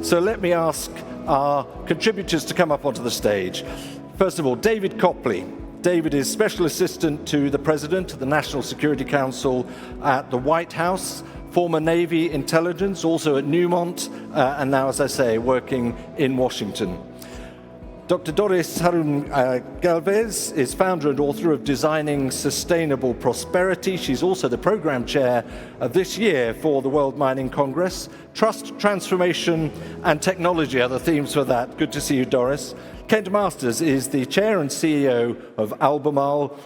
So let me ask our contributors to come up onto the stage. First of all, David Copley. David is Special Assistant to the President of the National Security Council at the White House, former Navy intelligence, also at Newmont, and now, as I say, working in Washington. Dr. Doris Hiam-Galvez is founder and author of Designing Sustainable Prosperity. She's also the program chair of this year for the World Mining Congress. Trust, transformation, and technology are the themes for that. Good to see you, Doris. Kent Masters is the chair and CEO of Albemarle.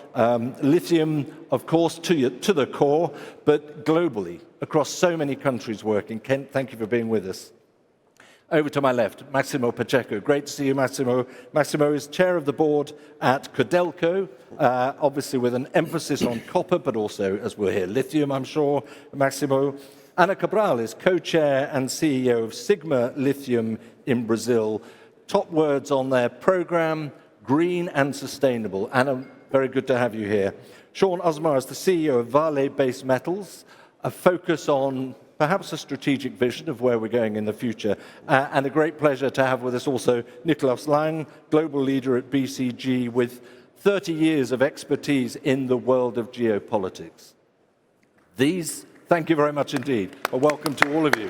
Lithium, of course, to the core, but globally, across so many countries working. Kent, thank you for being with us. Over to my left, Máximo Pacheco. Great to see you, Máximo. Máximo is chair of the board at Codelco, obviously with an emphasis on copper, but also, as we'll hear, lithium, I'm sure, Máximo. Anna Cabral is co-chair and CEO of Sigma Lithium in Brazil. Top words on their program, green and sustainable. Anna, very good to have you here. Shaun is the CEO of Vale Base Metals, a focus on perhaps a strategic vision of where we're going in the future. And a great pleasure to have with us also Nikolaus S, global leader at BCG with 30 years of expertise in the world of geopolitics. Thank you very much indeed. A welcome to all of you.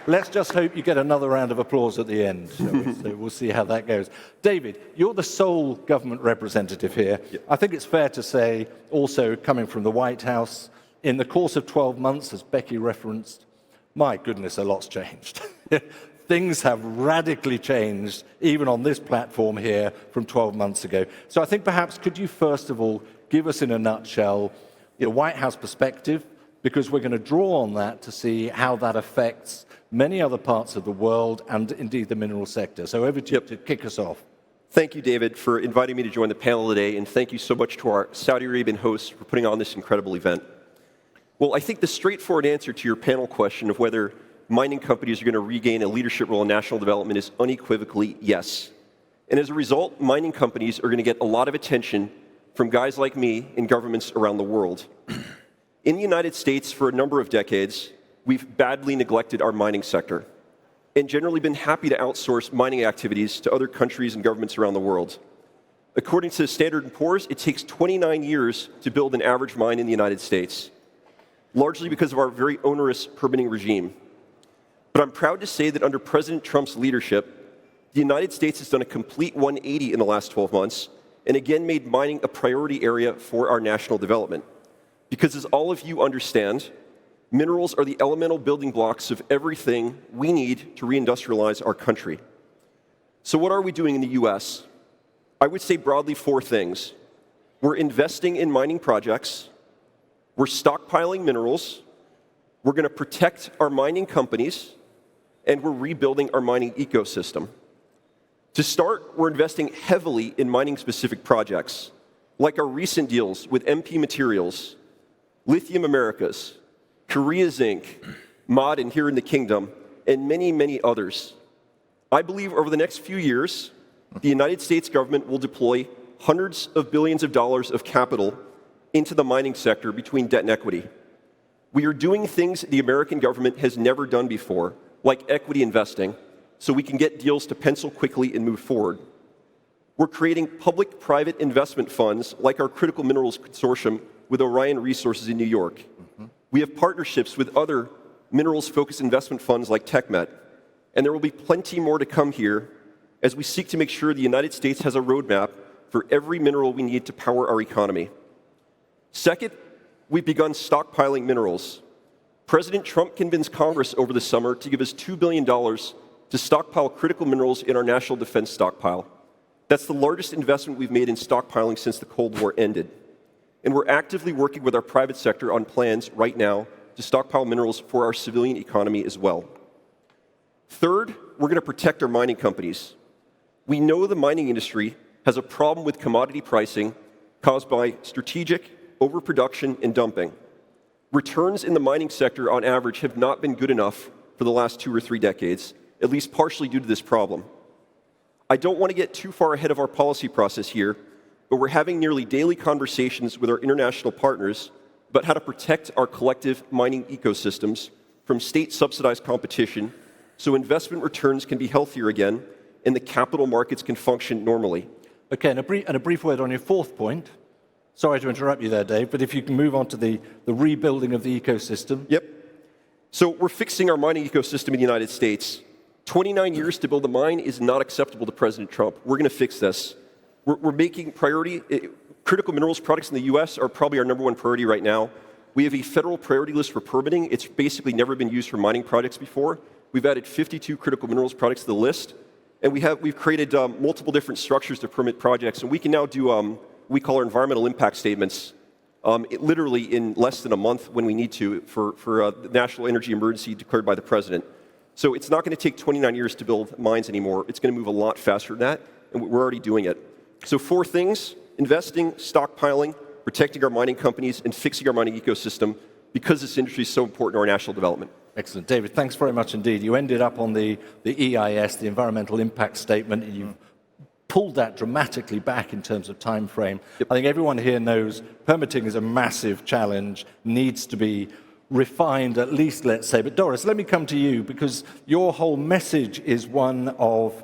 Let's just hope you get another round of applause at the end. So we'll see how that goes. David, you're the sole government representative here. Yep. I think it's fair to say, also coming from the White House, in the course of 12 months, as Becky referenced, my goodness, a lot's changed. Things have radically changed, even on this platform here, from 12 months ago. So I think perhaps could you first of all give us in a nutshell your White House perspective, because we're going to draw on that to see how that affects many other parts of the world and indeed the mineral sector. So over to you to kick us off. Thank you, David, for inviting me to join the panel today, and thank you so much to our Saudi Arabian hosts for putting on this incredible event. Well, I think the straightforward answer to your panel question of whether mining companies are going to regain a leadership role in national development is unequivocally yes. And as a result, mining companies are going to get a lot of attention from guys like me in governments around the world. In the United States, for a number of decades, we've badly neglected our mining sector and generally been happy to outsource mining activities to other countries and governments around the world. According to Standard & Poor's, it takes 29 years to build an average mine in the United States, largely because of our very onerous permitting regime. But I'm proud to say that under President Trump's leadership, the United States has done a complete 180 in the last 12 months and again made mining a priority area for our national development. Because as all of you understand, minerals are the elemental building blocks of everything we need to reindustrialize our country. So what are we doing in the US? I would say broadly 4 things. We're investing in mining projects. We're stockpiling minerals, we're going to protect our mining companies, and we're rebuilding our mining ecosystem. To start, we're investing heavily in mining-specific projects, like our recent deals with MP Materials, Lithium Americas, Korea Zinc, Moderator here in the Kingdom, and many, many others. I believe over the next few years, the United States government will deploy hundreds of billions of dollars of capital into the mining sector between debt and equity. We are doing things the American government has never done before, like equity investing, so we can get deals to pencil quickly and move forward. We're creating public-private investment funds like our Critical Minerals Consortium with Orion Resources in New York. We have partnerships with other minerals-focused investment funds like TechMet, and there will be plenty more to come here as we seek to make sure the United States has a roadmap for every mineral we need to power our economy. Second, we've begun stockpiling minerals. President Trump convinced Congress over the summer to give us $2 billion to stockpile critical minerals in our national defense stockpile. That's the largest investment we've made in stockpiling since the Cold War ended. And we're actively working with our private sector on plans right now to stockpile minerals for our civilian economy as well. Third, we're going to protect our mining companies. We know the mining industry has a problem with commodity pricing caused by strategic overproduction and dumping. Returns in the mining sector on average have not been good enough for the last 2 or 3 decades, at least partially due to this problem. I don't want to get too far ahead of our policy process here, but we're having nearly daily conversations with our international partners about how to protect our collective mining ecosystems from state-subsidized competition so investment returns can be healthier again and the capital markets can function normally. Okay, and a brief word on your fourth point. Sorry to interrupt you there, Dave, but if you can move on to the rebuilding of the ecosystem. Yep. So we're fixing our mining ecosystem in the United States. 29 years to build a mine is not acceptable to President Trump. We're going to fix this. We're making priority. Critical minerals products in the US are probably our #1 priority right now. We have a federal priority list for permitting. It's basically never been used for mining projects before. We've added 52 critical minerals products to the list. And we've created multiple different structures to permit projects. And we can now do we call our environmental impact statements literally in less than a month when we need to for the national energy emergency declared by the president. So it's not going to take 29 years to build mines anymore. It's going to move a lot faster than that, and we're already doing it. So 4 things: investing, stockpiling, protecting our mining companies, and fixing our mining ecosystem, because this industry is so important to our national development. Excellent. David, thanks very much indeed. You ended up on the EIS, the Environmental Impact Statement, and you've pulled that dramatically back in terms of time frame. Yep. I think everyone here knows permitting is a massive challenge, needs to be refined at least, let's say. But Doris, let me come to you, because your whole message is one of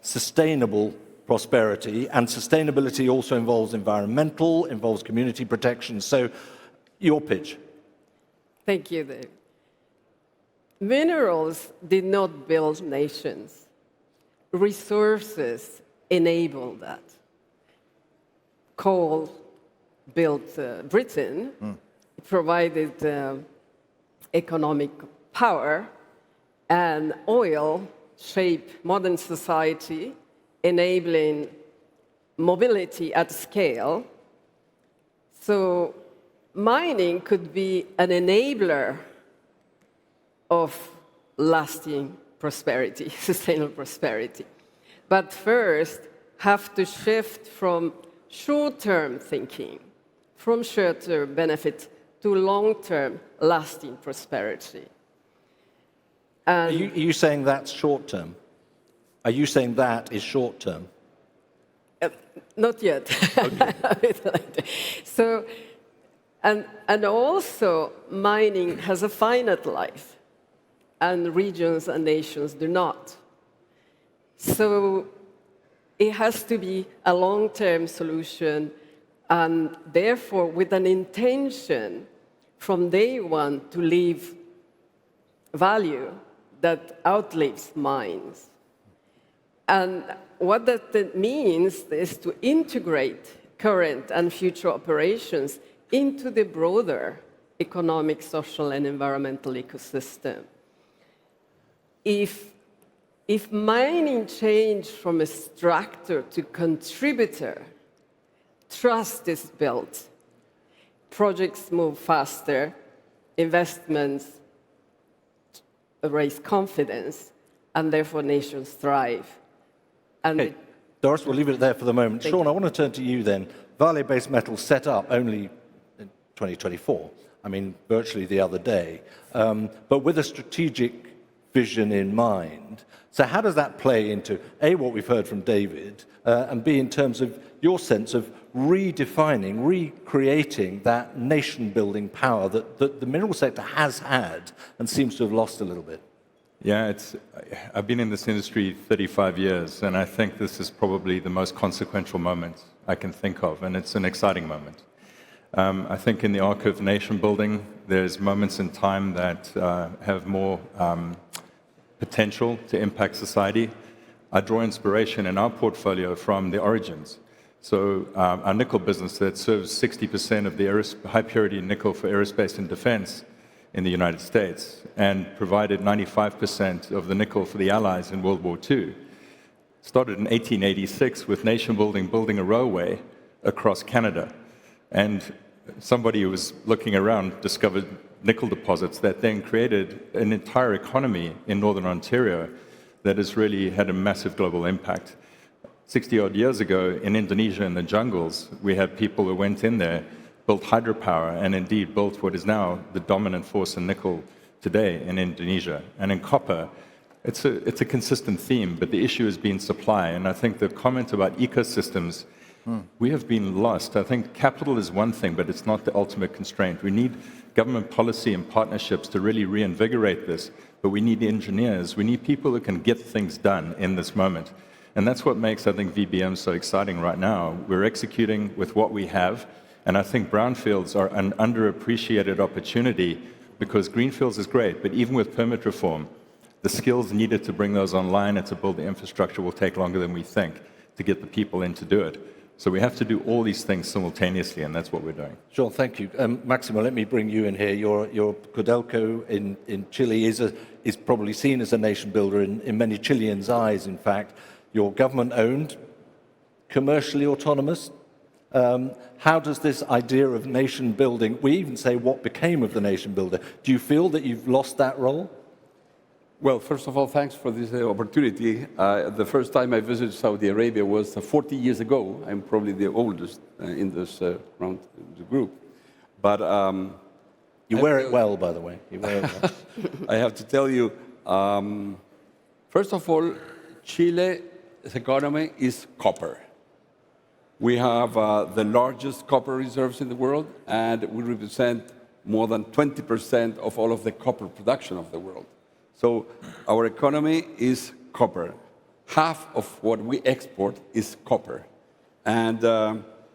sustainable prosperity, and sustainability also involves environmental, involves community protection. So your pitch. Thank you, Dave. Minerals did not build nations. Resources enabled that. Coal built Britain, provided economic power, and oil shaped modern society, enabling mobility at scale. So mining could be an enabler of lasting prosperity, sustainable prosperity. But first, have to shift from short-term thinking, from short-term benefit to long-term lasting prosperity. Are you saying that's short-term? Are you saying that is short-term? Not yet. Okay. So, and also, mining has a finite life, and regions and nations do not. So it has to be a long-term solution, and therefore with an intention from day one to leave value that outlives mines. And what that means is to integrate current and future operations into the broader economic, social, and environmental ecosystem. If mining changed from extractor to contributor, trust is built, projects move faster, investments raise confidence, and therefore nations thrive. And okay. Doris, we'll leave it there for the moment. Shaun, I want to turn to you then. Vale Base Metals set up only in 2024, I mean, virtually the other day, but with a strategic vision in mind. So how does that play into, A, what we've heard from David, and B, in terms of your sense of redefining, recreating that nation-building power that the mineral sector has had and seems to have lost a little bit? Yeah, I've been in this industry 35 years, and I think this is probably the most consequential moment I can think of, and it's an exciting moment. I think in the arc of nation building, there's moments in time that have more potential to impact society. I draw inspiration in our portfolio from the origins. So our nickel business that serves 60% of the high-purity nickel for aerospace and defense in the United States, and provided 95% of the nickel for the Allies in World War II. Started in 1886 with nation building a railway across Canada. And somebody who was looking around discovered nickel deposits that then created an entire economy in Northern Ontario that has really had a massive global impact. 60-odd years ago in Indonesia in the jungles, we had people who went in there, built hydropower, and indeed built what is now the dominant force in nickel today in Indonesia. And in copper, it's a consistent theme, but the issue has been supply. And I think the comment about ecosystems We have been lost. I think capital is one thing, but it's not the ultimate constraint. We need government policy and partnerships to really reinvigorate this, but we need engineers. We need people who can get things done in this moment. And that's what makes, I think, VBM so exciting right now. We're executing with what we have, and I think brownfields are an underappreciated opportunity because greenfields is great, but even with permit reform, the skills needed to bring those online and to build the infrastructure will take longer than we think to get the people in to do it. So we have to do all these things simultaneously, and that's what we're doing. Sure, thank you. Máximo, let me bring you in here. Your Codelco in Chile is probably seen as a nation builder in many Chileans' eyes, in fact. You're government-owned, commercially autonomous. How does this idea of nation building, we even say what became of the nation builder, do you feel that you've lost that role? Well, first of all, thanks for this opportunity. The first time I visited Saudi Arabia was 40 years ago. I'm probably the oldest in this group. But you wear it well, by the way. You wear it well. I have to tell you, first of all, Chile's economy is copper. We have the largest copper reserves in the world, and we represent more than 20% of all of the copper production of the world. So our economy is copper. Half of what we export is copper. And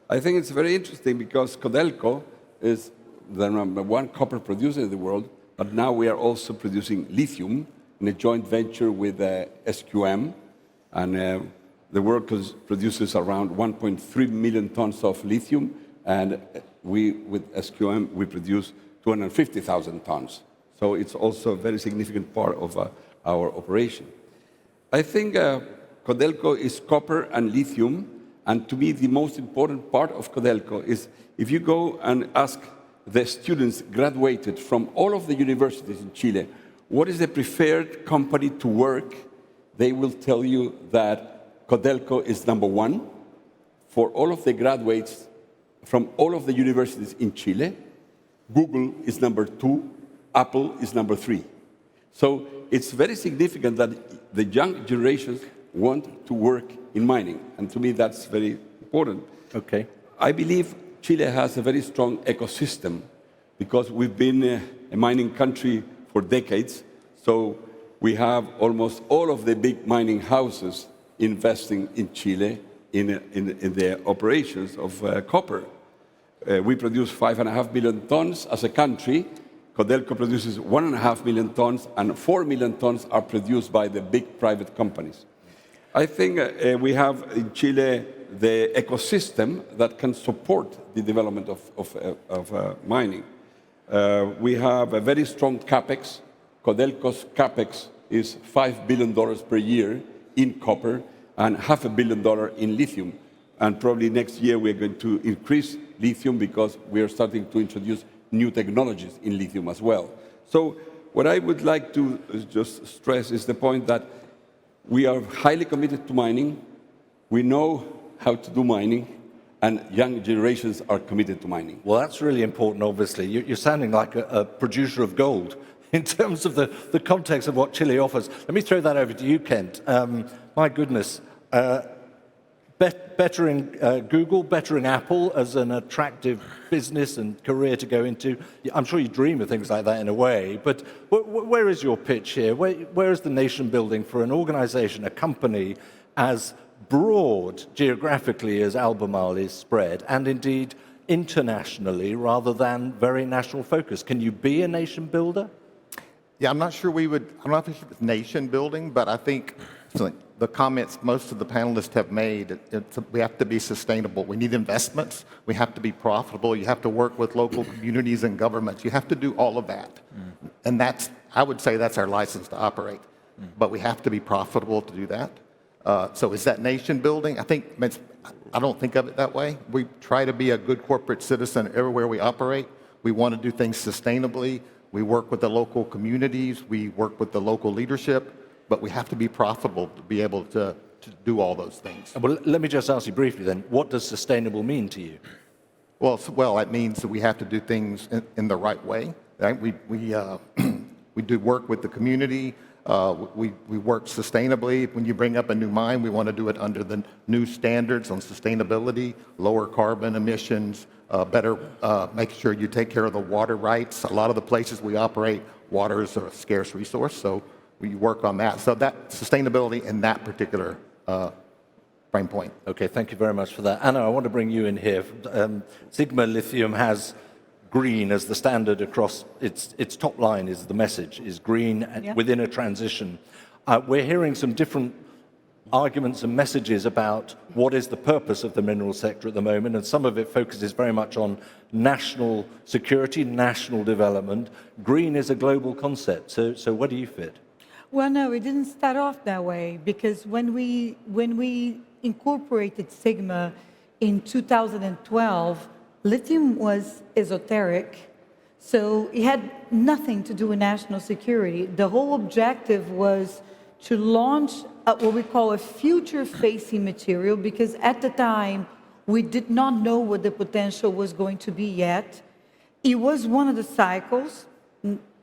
I think it's very interesting because Codelco is the #1 copper producer in the world, but now we are also producing lithium in a joint venture with SQM. And the world produces around 1.3 million tons of lithium, and we, with SQM, we produce 250,000 tons. So it's also a very significant part of our operation. I think Codelco is copper and lithium, and to me the most important part of Codelco is if you go and ask the students graduated from all of the universities in Chile, what is the preferred company to work, they will tell you that Codelco is #1 for all of the graduates from all of the universities in Chile. Google is #2. Apple is #3. So it's very significant that the young generations want to work in mining. And to me, that's very important. Okay. I believe Chile has a very strong ecosystem because we've been a mining country for decades. So we have almost all of the big mining houses investing in Chile in the operations of copper. We produce 5.5 million tons as a country. Codelco produces 1.5 million tons, and 4 million tons are produced by the big private companies. I think we have in Chile the ecosystem that can support the development of mining. We have a very strong capex. Codelco's capex is $5 billion per year in copper and $500 million in lithium. And probably next year we're going to increase lithium because we are starting to introduce new technologies in lithium as well. So what I would like to just stress is the point that we are highly committed to mining, we know how to do mining, and young generations are committed to mining. Well, that's really important, obviously. You're sounding like a producer of gold in terms of the context of what Chile offers. Let me throw that over to you, Kent. My goodness. Bettering Google, bettering Apple as an attractive business and career to go into. I'm sure you dream of things like that in a way, but where is your pitch here? Where is the nation building for an organization, a company as broad geographically as Albemarle is spread, and indeed internationally rather than very national focused? Can you be a nation builder? Yeah, I'm not sure I'm not sure it's nation building, but I think the comments most of the panelists have made, we have to be sustainable. We need investments. We have to be profitable. You have to work with local communities and governments. You have to do all of that. And I would say that's our license to operate. But we have to be profitable to do that. So is that nation building? I don't think of it that way. We try to be a good corporate citizen everywhere we operate. We want to do things sustainably. We work with the local communities. We work with the local leadership. But we have to be profitable to be able to do all those things. Well, let me just ask you briefly then, what does sustainable mean to you? Well, that means that we have to do things in the right way. Right? We do work with the community. We work sustainably. When you bring up a new mine, we want to do it under the new standards on sustainability, lower carbon emissions, better make sure you take care of the water rights. A lot of the places we operate, water is a scarce resource, so we work on that. So that sustainability in that particular frame point. Okay, thank you very much for that. Anna, I want to bring you in here. Sigma Lithium has green as the standard across its top line is the message, is green within a transition. We're hearing some different arguments and messages about what is the purpose of the mineral sector at the moment, and some of it focuses very much on national security, national development. Green is a global concept, so where do you fit? Well, no, it didn't start off that way, because when we incorporated Sigma in 2012, lithium was esoteric, so it had nothing to do with national security. The whole objective was to launch what we call a future-facing material, because at the time, we did not know what the potential was going to be yet. It was one of the cycles.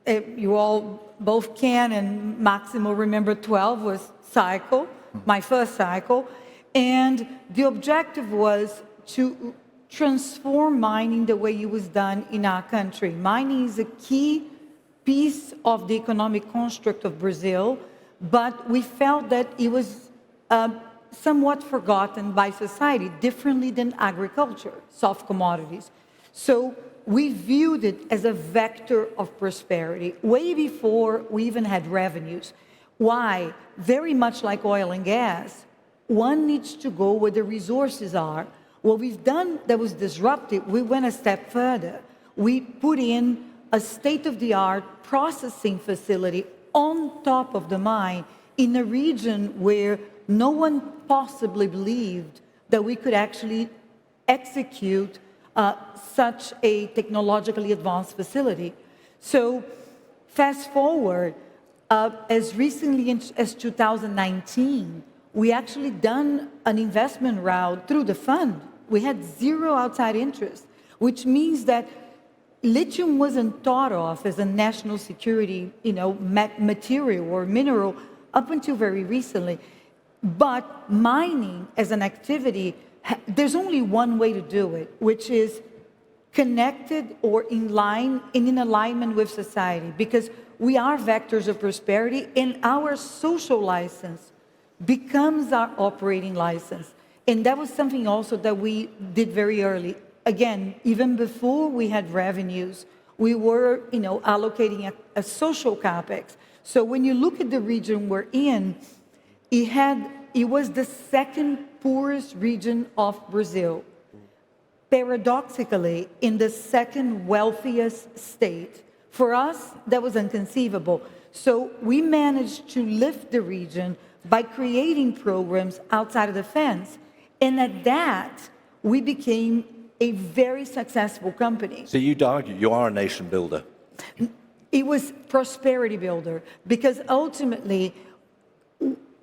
You all, both Ken and Máximo, remember 12 was cycle, my first cycle. And the objective was to transform mining the way it was done in our country. Mining is a key piece of the economic construct of Brazil, but we felt that it was somewhat forgotten by society, differently than agriculture, soft commodities. So we viewed it as a vector of prosperity, way before we even had revenues. Why? Very much like oil and gas, one needs to go where the resources are. What we've done that was disruptive, we went a step further. We put in a state-of-the-art processing facility on top of the mine in a region where no one possibly believed that we could actually execute such a technologically advanced facility. So fast forward, as recently as 2019, we actually done an investment route through the fund. We had zero outside interest, which means that lithium wasn't thought of as a national security, material or mineral up until very recently. But mining as an activity, there's only one way to do it, which is connected or in alignment with society, because we are vectors of prosperity, and our social license becomes our operating license. And that was something also that we did very early. Again, even before we had revenues, we were, allocating a social capex. So when you look at the region we're in, it was the second poorest region of Brazil. Paradoxically, in the second wealthiest state. For us, that was inconceivable. So we managed to lift the region by creating programs outside of the fence. And at that, we became a very successful company. So you'd argue you are a nation builder. It was prosperity builder, because ultimately,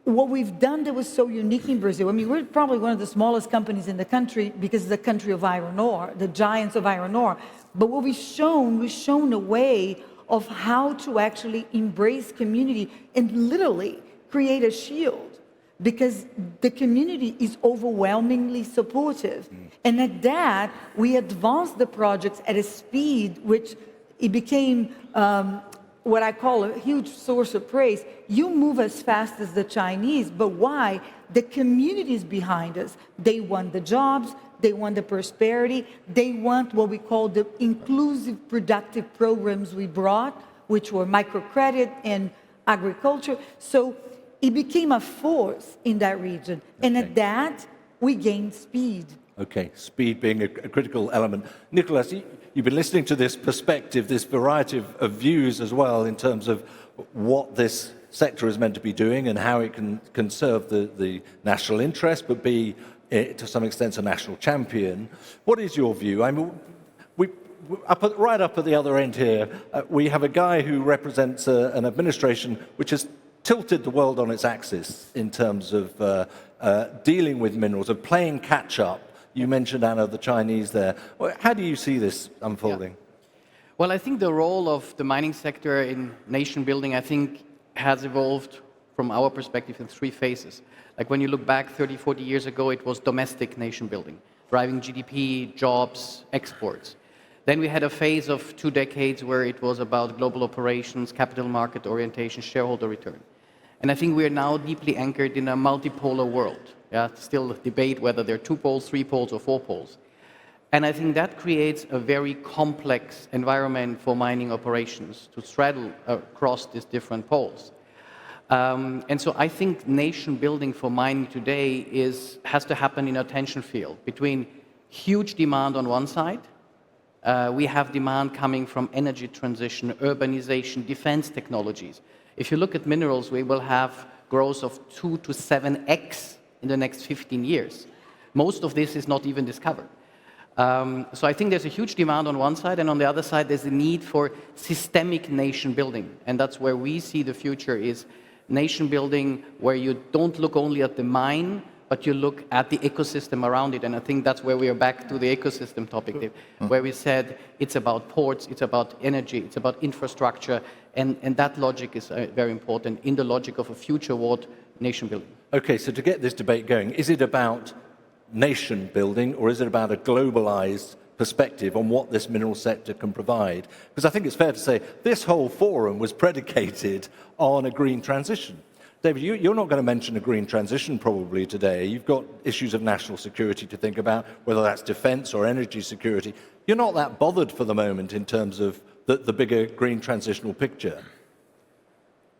what we've done that was so unique in Brazil, we're probably one of the smallest companies in the country because it's the country of iron ore, the giants of iron ore. But what we've shown a way of how to actually embrace community and literally create a shield, because the community is overwhelmingly supportive. And at that, we advanced the projects at a speed which it became what I call a huge source of praise. You move as fast as the Chinese, but why? The community is behind us. They want the jobs, they want the prosperity, they want what we call the inclusive productive programs we brought, which were microcredit and agriculture. So it became a force in that region. Okay. And at that, we gained speed. Okay, speed being a critical element. Nikolaus, you've been listening to this perspective, this variety of views as well in terms of what this sector is meant to be doing and how it can serve the national interest, but be, to some extent, a national champion. What is your view? Right up at the other end here, we have a guy who represents an administration which has tilted the world on its axis in terms of dealing with minerals, of playing catch-up. You mentioned, Anna, the Chinese there. How do you see this unfolding? Yeah. Well, I think the role of the mining sector in nation building, I think has evolved from our perspective in 3 phases. Like when you look back 30, 40 years ago, it was domestic nation building, driving GDP, jobs, exports. Then we had a phase of 2 decades where it was about global operations, capital market orientation, shareholder return. And I think we are now deeply anchored in a multipolar world. Yeah, still a debate whether there are 2 poles, 3 poles, or 4 poles. And I think that creates a very complex environment for mining operations to straddle across these different poles. And so I think nation building for mining today has to happen in a tension field between huge demand on one side. We have demand coming from energy transition, urbanization, defense technologies. If you look at minerals, we will have growth of 2 to 7x in the next 15 years. Most of this is not even discovered. So I think there's a huge demand on one side, and on the other side, there's a need for systemic nation building. And that's where we see the future is nation building, where you don't look only at the mine, but you look at the ecosystem around it. And I think that's where we are back to the ecosystem topic, where we said it's about ports, it's about energy, it's about infrastructure, and that logic is very important in the logic of a future world nation building. Okay, so to get this debate going, is it about nation building, or is it about a globalized perspective on what this mineral sector can provide? Because I think it's fair to say this whole forum was predicated on a green transition. David, you're not going to mention a green transition probably today. You've got issues of national security to think about, whether that's defense or energy security. You're not that bothered for the moment in terms of the bigger green transitional picture.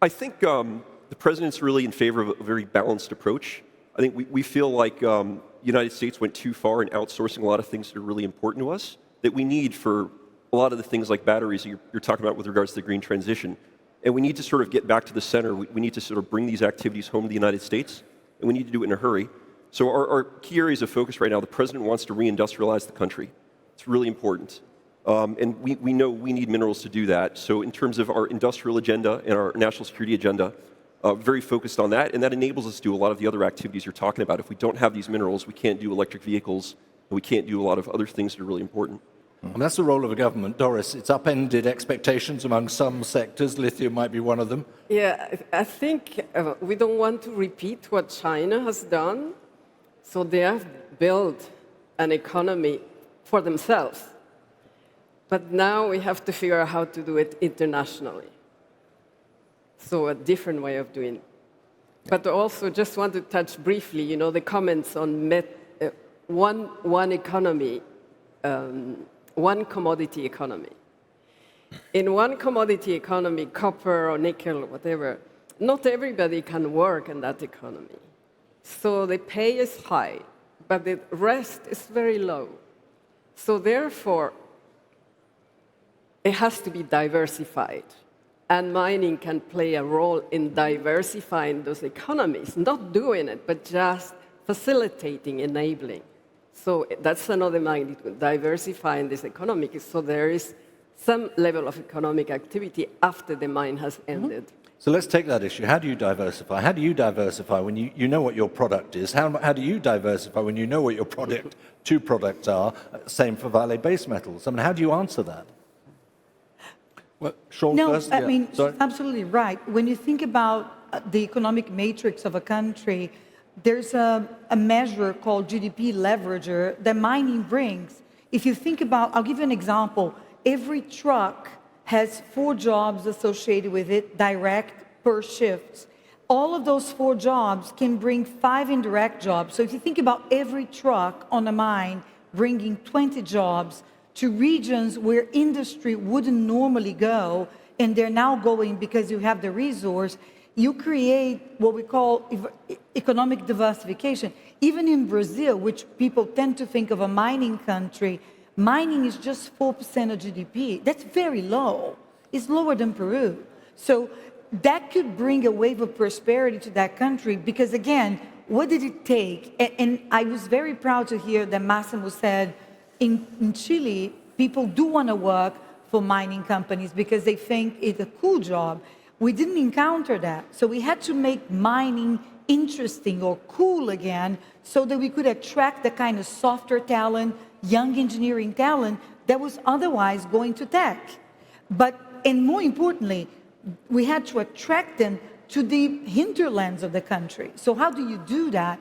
I think the president's really in favor of a very balanced approach. I think we feel like the United States went too far in outsourcing a lot of things that are really important to us that we need for a lot of the things like batteries that you're talking about with regards to the green transition. And we need to sort of get back to the center. We need to sort of bring these activities home to the United States, and we need to do it in a hurry. So our key areas of focus right now, the president wants to reindustrialize the country. It's really important. And we know we need minerals to do that. So in terms of our industrial agenda and our national security agenda, very focused on that, and that enables us to do a lot of the other activities you're talking about. If we don't have these minerals, we can't do electric vehicles, and we can't do a lot of other things that are really important. And that's the role of a government. Doris, it's upended expectations among some sectors. Lithium might be one of them. Yeah, I think we don't want to repeat what China has done. So they have built an economy for themselves. But now we have to figure out how to do it internationally. So a different way of doing it. But also just want to touch briefly, the comments on one economy, one commodity economy. In one commodity economy, copper or nickel or whatever, not everybody can work in that economy. So the pay is high, but the rest is very low. So therefore, it has to be diversified. And mining can play a role in diversifying those economies, not doing it, but just facilitating, enabling. So that's another magnitude, diversifying this economy, so there is some level of economic activity after the mine has ended. So let's take that issue. How do you diversify? How do you diversify when you know what your product is? How do you diversify when you know what your two products are? Same for Vale base metals. I mean, how do you answer that? Well, Shaun first. I mean, absolutely right. When you think about the economic matrix of a country, there's a measure called GDP leverager that mining brings. If you think about, I'll give you an example. Every truck has 4 jobs associated with it, direct per shift. All of those 4 jobs can bring 5 indirect jobs. So if you think about every truck on a mine bringing 20 jobs to regions where industry wouldn't normally go, and they're now going because you have the resource, you create what we call economic diversification. Even in Brazil, which people tend to think of a mining country, mining is just 4% of GDP. That's very low. It's lower than Peru. So that could bring a wave of prosperity to that country because, again, what did it take? And I was very proud to hear that Máximo said in Chile, people do want to work for mining companies because they think it's a cool job. We didn't encounter that. So we had to make mining interesting or cool again so that we could attract the kind of software talent, young engineering talent that was otherwise going to tech. And more importantly, we had to attract them to the hinterlands of the country. So how do you do that?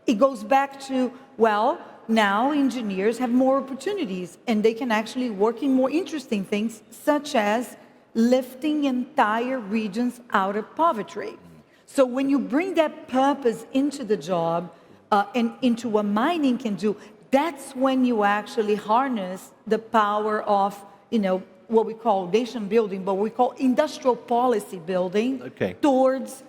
It goes back to, well, now engineers have more opportunities and they can actually work in more interesting things, such as lifting entire regions out of poverty. So when you bring that purpose into the job and into what mining can do, that's when you actually harness the power of, what we call nation building, but we call industrial policy building towards,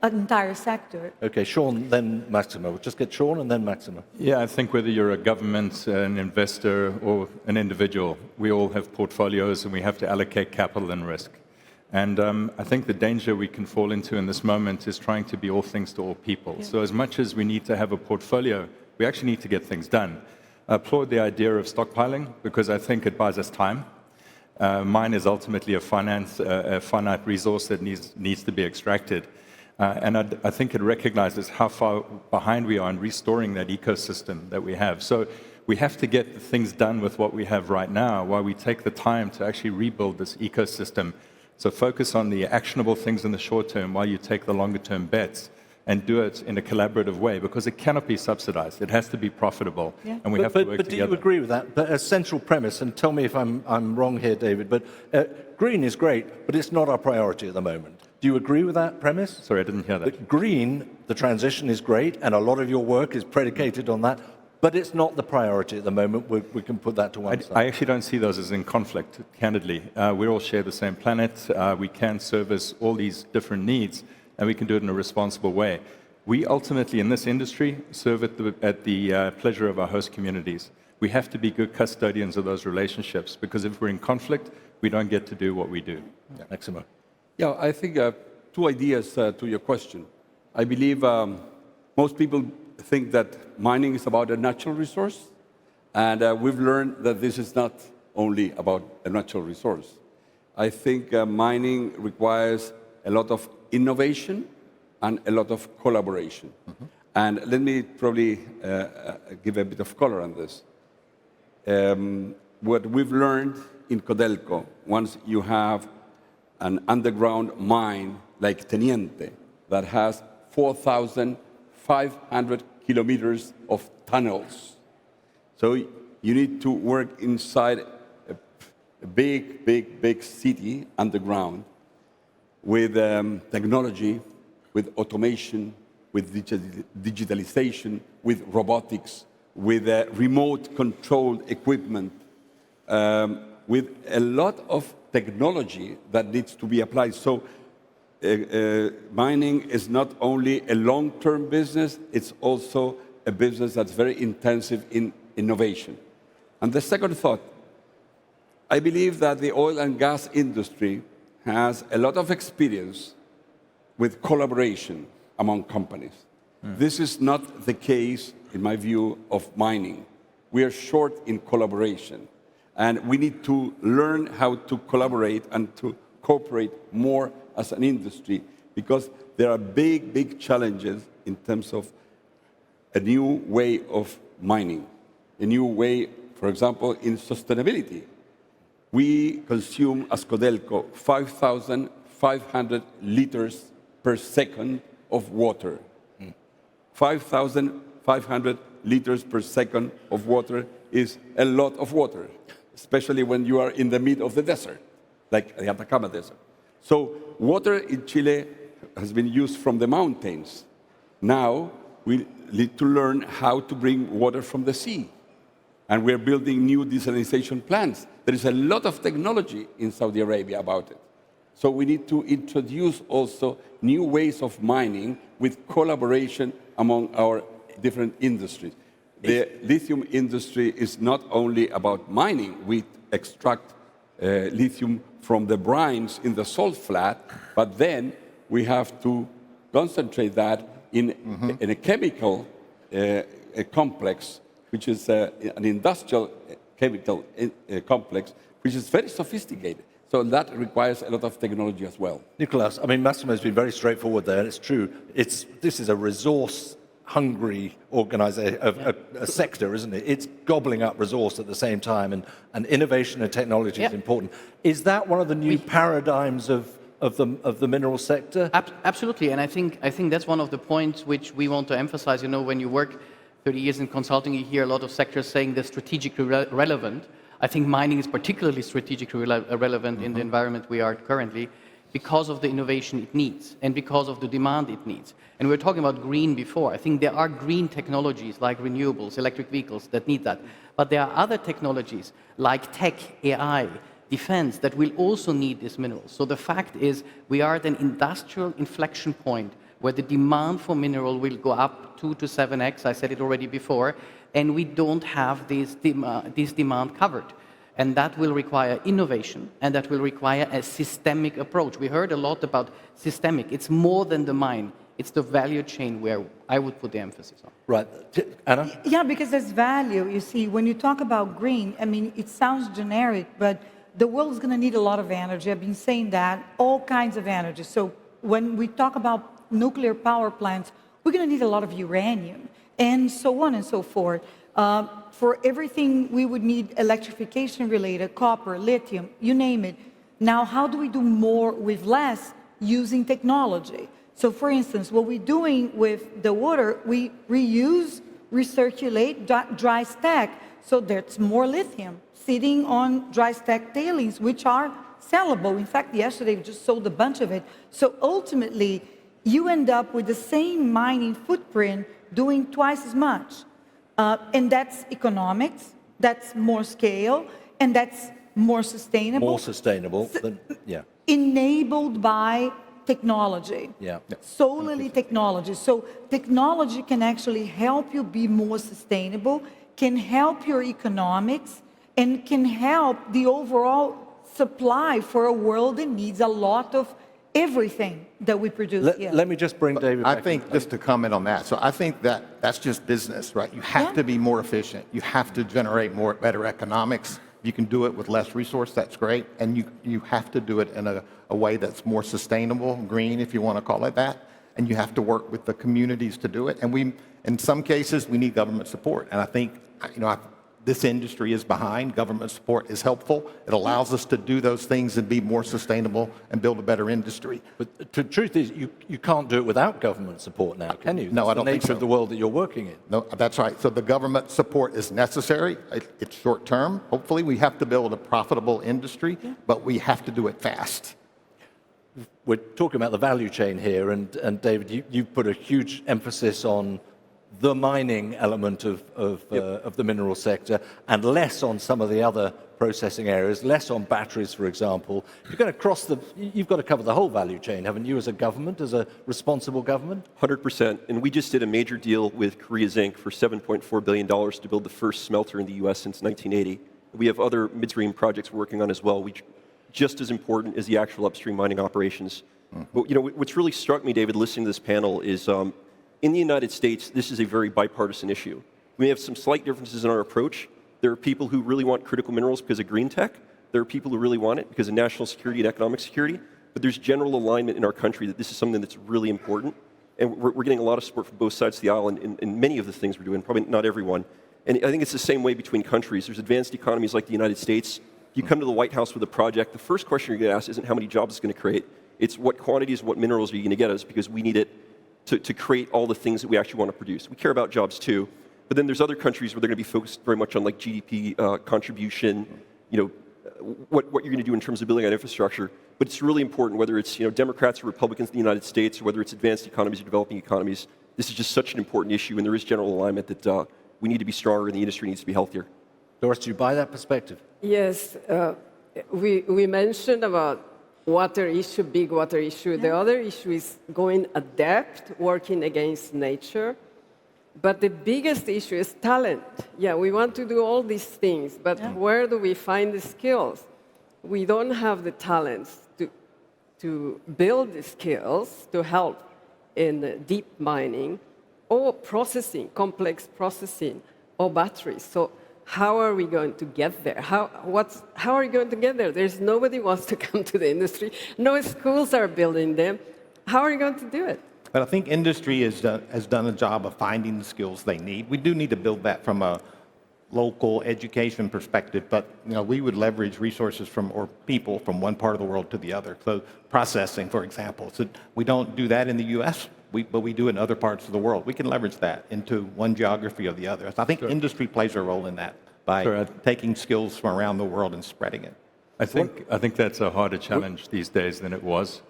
an entire sector. Okay, Shaun, then Máximo. We'll just get Shaun and then Máximo. Yeah, I think whether you're a government, an investor, or an individual, we all have portfolios and we have to allocate capital and risk. And I think the danger we can fall into in this moment is trying to be all things to all people. So as much as we need to have a portfolio, we actually need to get things done. I applaud the idea of stockpiling because I think it buys us time. Mine is ultimately a finite resource that needs to be extracted. And I think it recognizes how far behind we are in restoring that ecosystem that we have. So we have to get things done with what we have right now while we take the time to actually rebuild this ecosystem. So focus on the actionable things in the short term while you take the longer term bets and do it in a collaborative way because it cannot be subsidized. It has to be profitable, and we have to work together. But do you agree with that? But a central premise, and tell me if I'm wrong here, David, but green is great, but it's not our priority at the moment. Do you agree with that premise? Sorry, I didn't hear that. Green, the transition is great, and a lot of your work is predicated on that, but it's not the priority at the moment. We can put that to one side. I actually don't see those as in conflict, candidly. We all share the same planet. We can service all these different needs, and we can do it in a responsible way. We ultimately, in this industry, serve at the pleasure of our host communities. We have to be good custodians of those relationships, because if we're in conflict, we don't get to do what we do. Máximo. Yeah, I think two ideas to your question. I believe most people think that mining is about a natural resource, and we've learned that this is not only about a natural resource. I think mining requires a lot of innovation and a lot of collaboration. And let me probably give a bit of color on this. What we've learned in Codelco, once you have an underground mine like Teniente that has 4,500 kilometers of tunnels. So you need to work inside a big city underground with technology, with automation, with digitalization, with robotics, with remote controlled equipment, with a lot of technology that needs to be applied. So mining is not only a long-term business, it's also a business that's very intensive in innovation. And the second thought, I believe that the oil and gas industry has a lot of experience with collaboration among companies. This is not the case, in my view, of mining. We are short in collaboration. And we need to learn how to collaborate and to cooperate more as an industry, because there are big challenges in terms of a new way of mining, a new way, for example, in sustainability. We consume, as Codelco, 5,500 liters per second of water. 5,500 liters per second of water is a lot of water, especially when you are in the middle of the desert, like the Atacama Desert. So water in Chile has been used from the mountains. Now we need to learn how to bring water from the sea. And we're building new desalination plants. There is a lot of technology in Saudi Arabia about it. So we need to introduce also new ways of mining with collaboration among our different industries. The lithium industry is not only about mining. We extract lithium from the brines in the salt flat, but then we have to concentrate that in a chemical complex, which is an industrial chemical complex, which is very sophisticated. So that requires a lot of technology as well. Nikolaus, I mean, Máximo has been very straightforward there, and it's true. This is a resource-hungry organization, a sector, isn't it? It's gobbling up resource at the same time, and innovation and technology is important. Is that one of the new paradigms of of the mineral sector? Absolutely, and I think that's one of the points which we want to emphasize. You know, when you work 30 years in consulting, you hear a lot of sectors saying they're strategically relevant. I think mining is particularly strategically relevant in the environment we are currently because of the innovation it needs and because of the demand it needs. And we were talking about green before. I think there are green technologies like renewables, electric vehicles that need that. But there are other technologies like tech, AI, defense that will also need these minerals. So the fact is we are at an industrial inflection point where the demand for mineral will go up 2 to 7x, I said it already before, and we don't have this demand covered. And that will require innovation, and that will require a systemic approach. We heard a lot about systemic. It's more than the mine. It's the value chain where I would put the emphasis on. Right. Anna? Yeah, because there's value. You see, when you talk about green, I mean, it sounds generic, but the world's going to need a lot of energy. I've been saying that, all kinds of energy. So when we talk about nuclear power plants, we're going to need a lot of uranium, and so on and so forth. For everything, we would need electrification related, copper, lithium, you name it. Now, how do we do more with less using technology? So for instance, what we're doing with the water, we reuse, recirculate, dry stack, so there's more lithium sitting on dry stack tailings, which are sellable. In fact, yesterday we just sold a bunch of it. So ultimately, you end up with the same mining footprint doing twice as much. And that's economics, that's more scale, and that's more sustainable. More sustainable than, yeah. Enabled by technology. Yeah. Solely technology. So technology can actually help you be more sustainable, can help your economics, and can help the overall supply for a world that needs a lot of everything that we produce here. Let me just bring David back. I think, just to comment on that, so I think that that's just business, right? You have to be more efficient. You have to generate better economics. You can do it with less resource, that's great. And you have to do it in a way that's more sustainable, green, if you want to call it that. And you have to work with the communities to do it. And in some cases, we need government support. And I think, this industry is behind. Government support is helpful. It allows us to do those things and be more sustainable and build a better industry. But the truth is, you can't do it without government support now, can you? No, I don't think so. That's the nature of the world that you're working in. No, that's right. So the government support is necessary. It's short term. Hopefully, we have to build a profitable industry, but we have to do it fast. We're talking about the value chain here, and David, you've put a huge emphasis on the mining element of the mineral sector, and less on some of the other processing areas, less on batteries, for example. You're going to you've got to cover the whole value chain, haven't you, as a government, as a responsible government? 100%. And we just did a major deal with Korea Zinc for $7.4 billion to build the first smelter in the U.S. since 1980. We have other midstream projects we're working on as well, which just as important as the actual upstream mining operations. But, what's really struck me, David, listening to this panel is in the United States, this is a very bipartisan issue. We have some slight differences in our approach. There are people who really want critical minerals because of green tech. There are people who really want it because of national security and economic security. But there's general alignment in our country that this is something that's really important. And we're getting a lot of support from both sides of the aisle in many of the things we're doing, probably not everyone. And I think it's the same way between countries. There's advanced economies like the United States. You come to the White House with a project, the first question you're going to ask isn't how many jobs it's going to create. It's what quantities, what minerals are you going to get us, because we need it to create all the things that we actually want to produce. We care about jobs too, but then there's other countries where they're going to be focused very much on like GDP contribution, what you're going to do in terms of building out infrastructure. But it's really important whether it's Democrats or Republicans in the United States, or whether it's advanced economies or developing economies. This is just such an important issue, and there is general alignment that we need to be stronger and the industry needs to be healthier. Doris, do you buy that perspective? Yes, we mentioned about water issue, big water issue. Yeah. The other issue is going adept, working against nature. But the biggest issue is talent. Yeah, we want to do all these things, but where do we find the skills? We don't have the talents to build the skills to help in deep mining or processing, complex processing, or batteries. So how are we going to get there? How are we going to get there? There's nobody wants to come to the industry. No schools are building them. How are you going to do it? But I think industry has done a job of finding the skills they need. We do need to build that from a local education perspective, but we would leverage resources from or people from one part of the world to the other. So processing, for example. So we don't do that in the U.S., but we do in other parts of the world. We can leverage that into one geography or the other. So I think industry plays a role in that by taking skills from around the world and spreading it. I think that's a harder challenge these days than it was.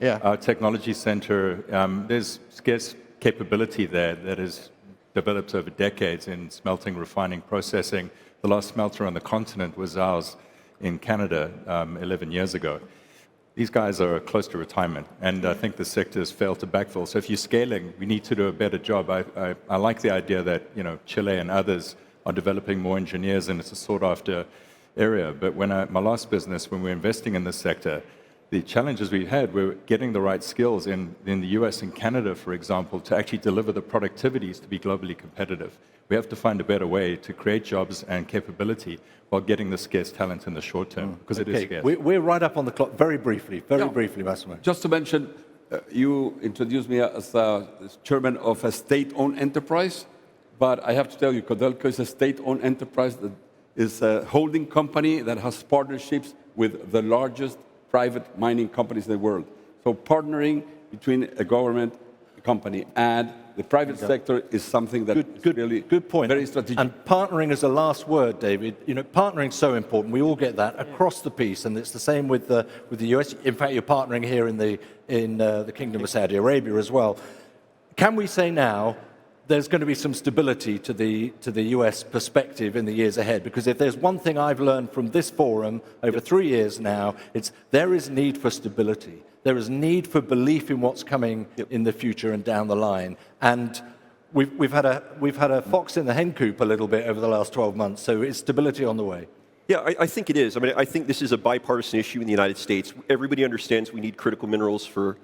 Our technology center, there's scarce capability there that is developed over decades in smelting, refining, processing. The last smelter on the continent was ours in Canada 11 years ago. These guys are close to retirement, and I think the sector has failed to backfill. So if you're scaling, we need to do a better job. I like the idea that Chile and others are developing more engineers, and it's a sought-after area. But my last business, when we were investing in this sector, the challenges we had were getting the right skills in the US and Canada, for example, to actually deliver the productivities to be globally competitive. We have to find a better way to create jobs and capability while getting the scarce talent in the short term, because it is scarce. We're right up on the clock. Very briefly, Máximo. Just to mention, you introduced me as chairman of a state-owned enterprise, but I have to tell you, Codelco is a state-owned enterprise that is a holding company that has partnerships with the largest private mining companies in the world. So partnering between a government company and the private sector is something that is really good point. Very strategic. And partnering is the last word, David. Partnering is so important. We all get that across the piece, and it's the same with the US. In fact, you're partnering here in the Kingdom of Saudi Arabia as well. Can we say now there's going to be some stability to the US perspective in the years ahead? Because if there's one thing I've learned from this forum over 3 years now, it's there is need for stability. There is need for belief in what's coming in the future and down the line. And we've had a fox in the hen coop a little bit over the last 12 months. So is stability on the way? Yeah, I think it is. I mean, I think this is a bipartisan issue in the United States. Everybody understands we need critical minerals for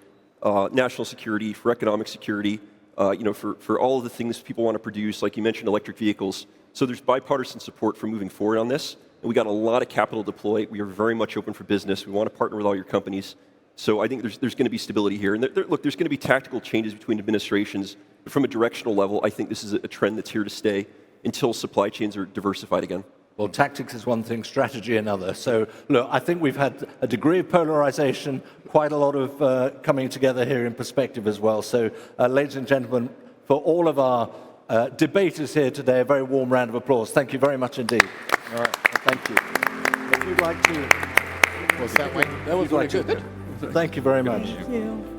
national security, for economic security, for all of the things people want to produce, like you mentioned, electric vehicles. So there's bipartisan support for moving forward on this. And we got a lot of capital deployed. We are very much open for business. We want to partner with all your companies. So I think there's going to be stability here. And look, there's going to be tactical changes between administrations. But from a directional level, I think this is a trend that's here to stay until supply chains are diversified again. Well, tactics is one thing, strategy another. So, look, I think we've had a degree of polarization, quite a lot of coming together here in perspective as well. So, ladies and gentlemen, for all of our debaters here today, a very warm round of applause. Thank you very much indeed. All right, thank you. If you'd like to... Was that way? That was really good. Thank you very much. Thank you.